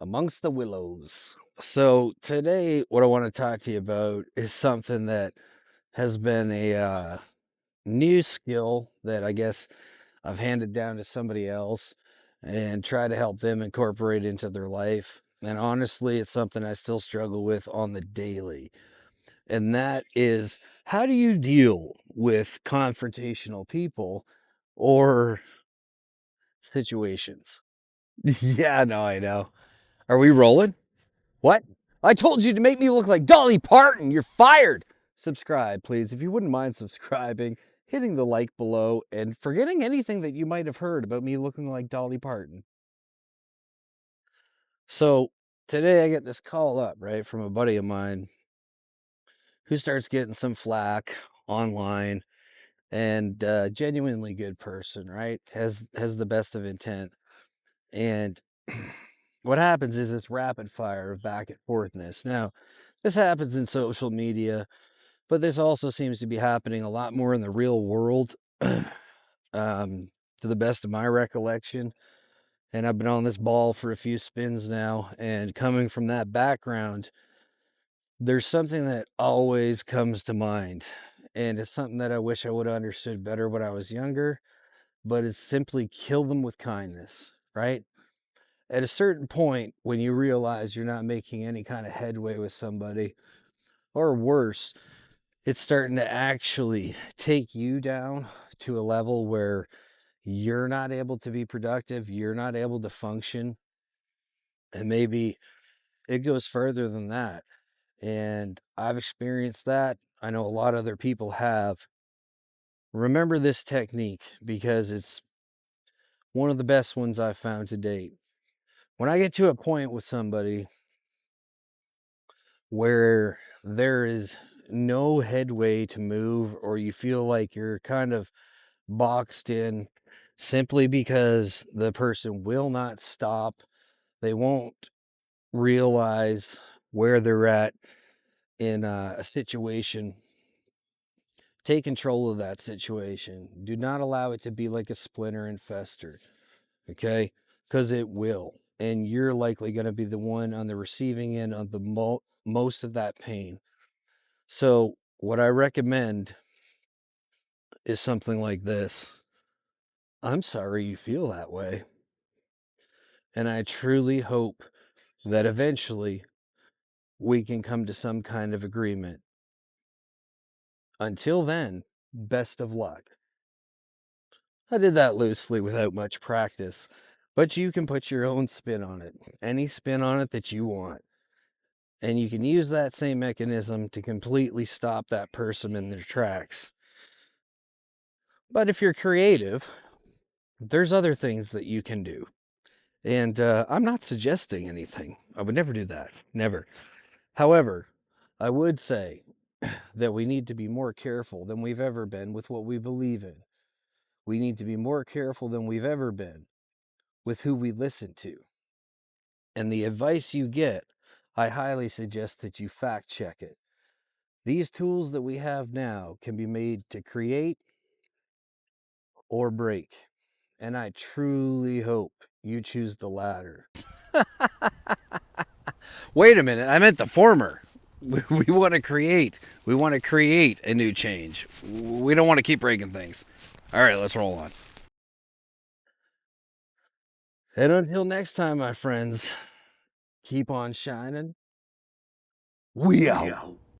amongst the willows. So today, what I want to talk to you about is something that has been a new skill that I guess I've handed down to somebody else and try to help them incorporate into their life. And honestly, it's something I still struggle with on the daily. And that is, how do you deal with confrontational people or situations? Yeah, no, I know. Are we rolling? What? I told you to make me look like Dolly Parton. You're fired. Subscribe, please. If you wouldn't mind subscribing, hitting the like below, and forgetting anything that you might have heard about me looking like Dolly Parton. So today I get this call up, right, from a buddy of mine who starts getting some flack online, and genuinely good person, right? Has the best of intent. And what happens is this rapid fire of back and forthness. Now, this happens in social media, but this also seems to be happening a lot more in the real world, to the best of my recollection. And I've been on this ball for a few spins now. And coming from that background, there's something that always comes to mind. And it's something that I wish I would have understood better when I was younger, but it's simply kill them with kindness, right? At a certain point, when you realize you're not making any kind of headway with somebody, or worse, it's starting to actually take you down to a level where you're not able to be productive, you're not able to function, and maybe it goes further than that. And I've experienced that. I know a lot of other people have. Remember this technique because it's one of the best ones I've found to date. When I get to a point with somebody where there is no headway to move, or you feel like you're kind of boxed in simply because the person will not stop, they won't realize where they're at in a situation, take control of that situation. Do not allow it to be like a splinter and fester, okay? Because it will. And you're likely going to be the one on the receiving end of the most of that pain. So, what I recommend is something like this. I'm sorry you feel that way. And I truly hope that eventually we can come to some kind of agreement. Until then, best of luck. I did that loosely without much practice, but you can put your own spin on it, any spin on it that you want. And you can use that same mechanism to completely stop that person in their tracks. But if you're creative, there's other things that you can do. And I'm not suggesting anything. I would never do that. Never. However, I would say that we need to be more careful than we've ever been with what we believe in. We need to be more careful than we've ever been with who we listen to. And the advice you get, I highly suggest that you fact check it. These tools that we have now can be made to create or break. And I truly hope you choose the latter. Wait a minute, I meant the former. We want to create. We want to create a new change. We don't want to keep breaking things. All right, let's roll on. And until next time, my friends, keep on shining. We out.